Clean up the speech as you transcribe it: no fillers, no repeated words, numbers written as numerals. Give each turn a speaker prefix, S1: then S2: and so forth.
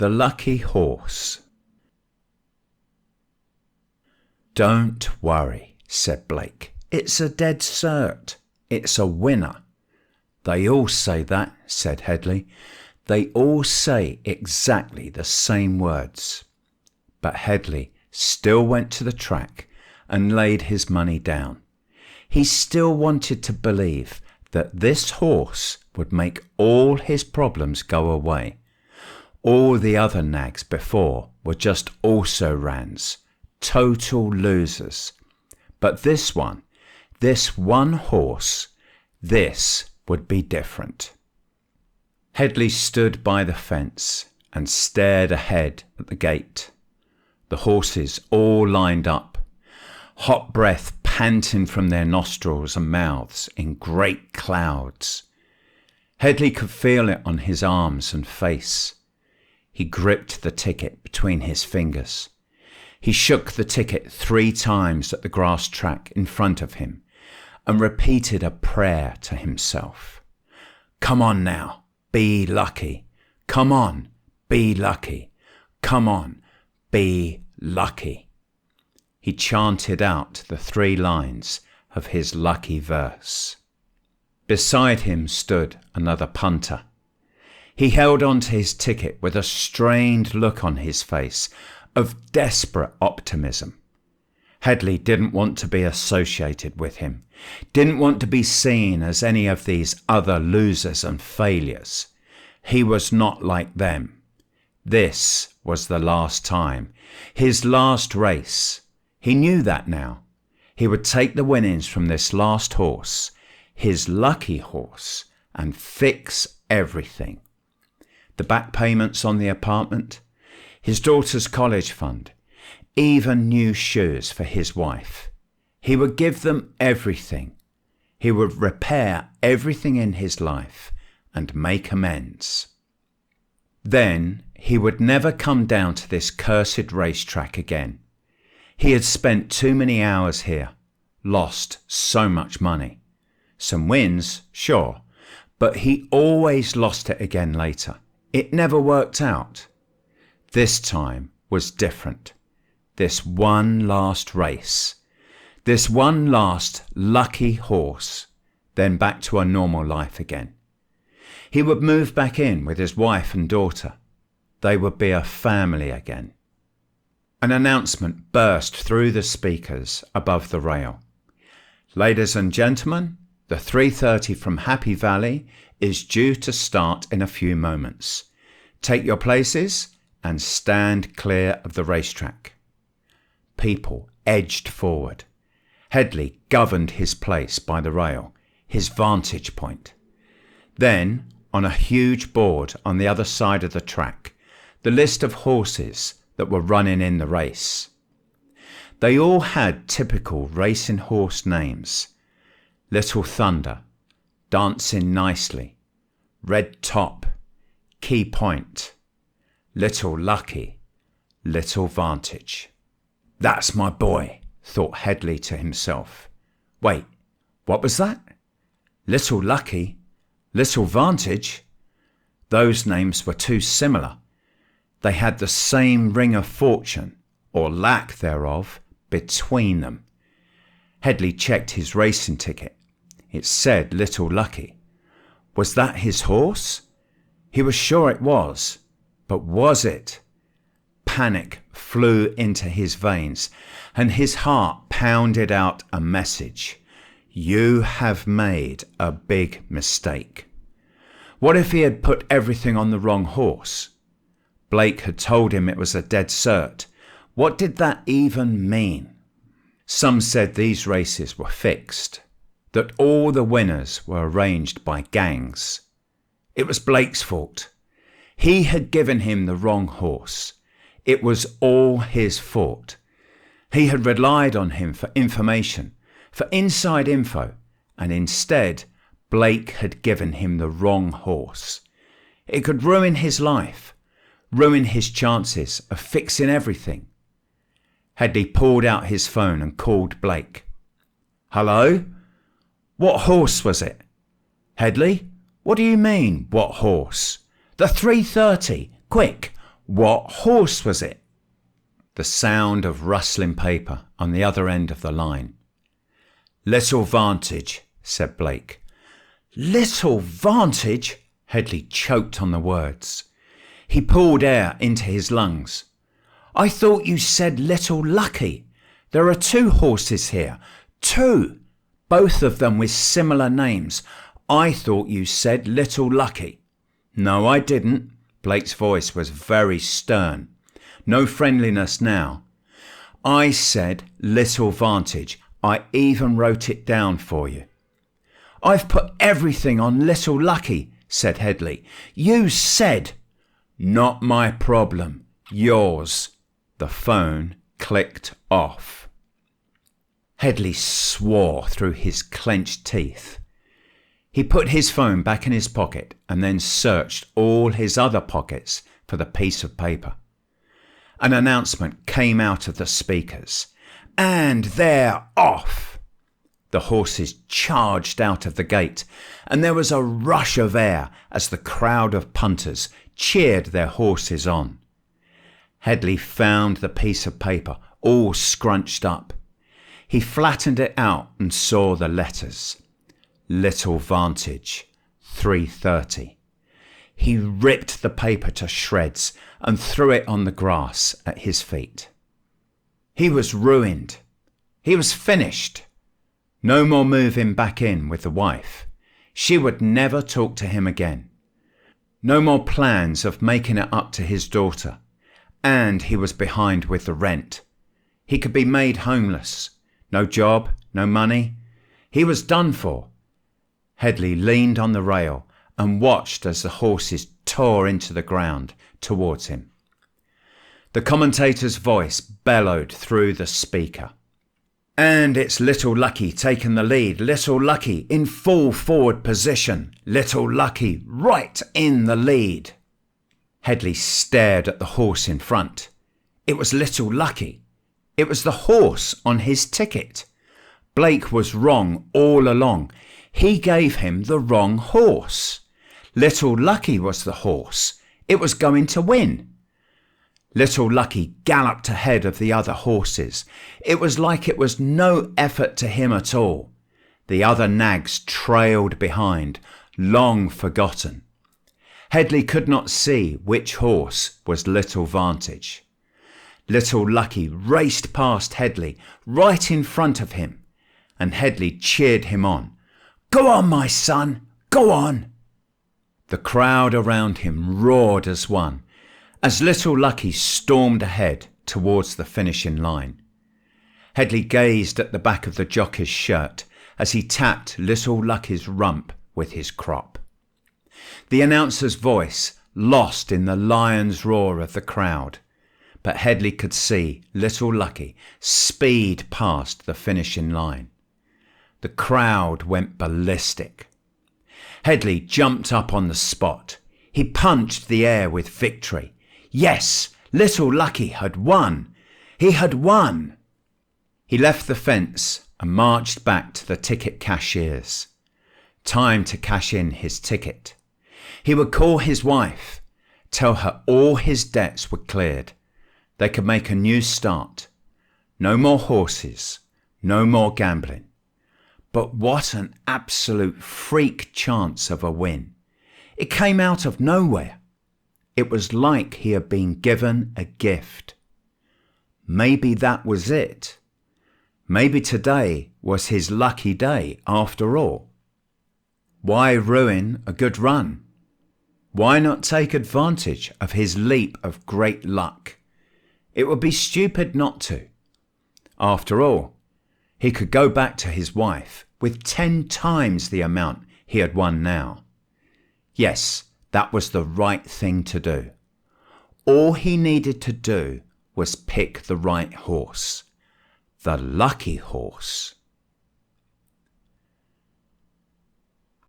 S1: The lucky horse. "Don't worry," said Blake. "It's a dead cert. It's a winner." "They all say that," said Headley. "They all say exactly the same words." But Headley still went to the track and laid his money down. He still wanted to believe that this horse would make all his problems go away. All the other nags before were just also-rans, total losers. But this one horse, this would be different. Headley stood by the fence and stared ahead at the gate. The horses all lined up, hot breath panting from their nostrils and mouths in great clouds. Headley could feel it on his arms and face. He gripped the ticket between his fingers. He shook the ticket 3 times at the grass track in front of him and repeated a prayer to himself. "Come on now, be lucky. Come on, be lucky. Come on, be lucky." He chanted out the 3 lines of his lucky verse. Beside him stood another punter. He held on to his ticket with a strained look on his face of desperate optimism. Headley didn't want to be associated with him, didn't want to be seen as any of these other losers and failures. He was not like them. This was the last time, his last race. He knew that now. He would take the winnings from this last horse, his lucky horse, and fix everything. The back payments on the apartment, his daughter's college fund, even new shoes for his wife. He would give them everything. He would repair everything in his life and make amends. Then he would never come down to this cursed racetrack again. He had spent too many hours here, lost so much money. Some wins, sure, but he always lost it again later. It never worked out. This time was different. This one last race, this one last lucky horse, then back to a normal life again. He would move back in with his wife and daughter. They would be a family again. An announcement burst through the speakers above the rail. "Ladies and gentlemen, the 3:30 from Happy Valley is due to start in a few moments. Take your places and stand clear of the racetrack." People edged forward. Headley governed his place by the rail, his vantage point. Then, on a huge board on the other side of the track, the list of horses that were running in the race. They all had typical racing horse names: Little Thunder, Dancing Nicely, Red Top, Key Point, Little Lucky, Little Vantage. "That's my boy," thought Headley to himself. "Wait, what was that? Little Lucky, Little Vantage?" Those names were too similar. They had the same ring of fortune, or lack thereof, between them. Headley checked his racing ticket. It said Little Lucky. Was that his horse? He was sure it was. But was it? Panic flew into his veins, and his heart pounded out a message. You have made a big mistake. What if he had put everything on the wrong horse? Blake had told him it was a dead cert. What did that even mean? Some said these races were fixed, that all the winners were arranged by gangs. It was Blake's fault. He had given him the wrong horse. It was all his fault. He had relied on him for information, for inside info, and instead Blake had given him the wrong horse. It could ruin his life, ruin his chances of fixing everything. Headley pulled out his phone and called Blake. "Hello? What horse was it?" "Headley? What do you mean, what horse?" "The 3:30. Quick, What horse was it? The sound of rustling paper on the other end of the line. Little Vantage, said Blake. Little Vantage? Headley choked on the words. He pulled air into his lungs. I thought you said Little Lucky. There are 2 horses here. 2. Both of them with similar names. I thought you said Little Lucky. No, I didn't. Blake's voice was very stern. No friendliness now. I said Little Vantage. I even wrote it down for you. I've put everything on Little Lucky, said Headley. You said. Not my problem. Yours. The phone clicked off. Headley swore through his clenched teeth. He put his phone back in his pocket and then searched all his other pockets for the piece of paper. An announcement came out of the speakers. And they're off! The horses charged out of the gate, and there was a rush of air as the crowd of punters cheered their horses on. Headley found the piece of paper all scrunched up. He flattened it out and saw the letters. Little Vantage, 3:30. He ripped the paper to shreds and threw it on the grass at his feet. He was ruined. He was finished. No more moving back in with the wife. She would never talk to him again. No more plans of making it up to his daughter. And he was behind with the rent. He could be made homeless. No job, no money. He was done for. Headley leaned on the rail and watched as the horses tore into the ground towards him. The commentator's voice bellowed through the speaker. And it's Little Lucky taking the lead. Little Lucky in full forward position. Little Lucky right in the lead. Headley stared at the horse in front. It was Little Lucky. It was the horse on his ticket. Blake was wrong all along. He gave him the wrong horse. Little Lucky was the horse. It was going to win. Little Lucky galloped ahead of the other horses. It was like it was no effort to him at all. The other nags trailed behind, long forgotten. Headley could not see which horse was Little Vantage. Little Lucky raced past Headley, right in front of him, and Headley cheered him on. Go on, my son, go on! The crowd around him roared as one, as Little Lucky stormed ahead towards the finishing line. Headley gazed at the back of the jockey's shirt as he tapped Little Lucky's rump with his crop. The announcer's voice lost in the lion's roar of the crowd, but Headley could see Little Lucky speed past the finishing line. The crowd went ballistic. Headley jumped up on the spot. He punched the air with victory. Yes, Little Lucky had won. He had won. He left the fence and marched back to the ticket cashier's. Time to cash in his ticket. He would call his wife, tell her all his debts were cleared. They could make a new start. No more horses, no more gambling. But what an absolute freak chance of a win. It came out of nowhere. It was like he had been given a gift. Maybe that was it. Maybe today was his lucky day after all. Why ruin a good run? Why not take advantage of his leap of great luck? It would be stupid not to. After all, he could go back to his wife with 10 times the amount he had won now. Yes, that was the right thing to do. All he needed to do was pick the right horse. The lucky horse.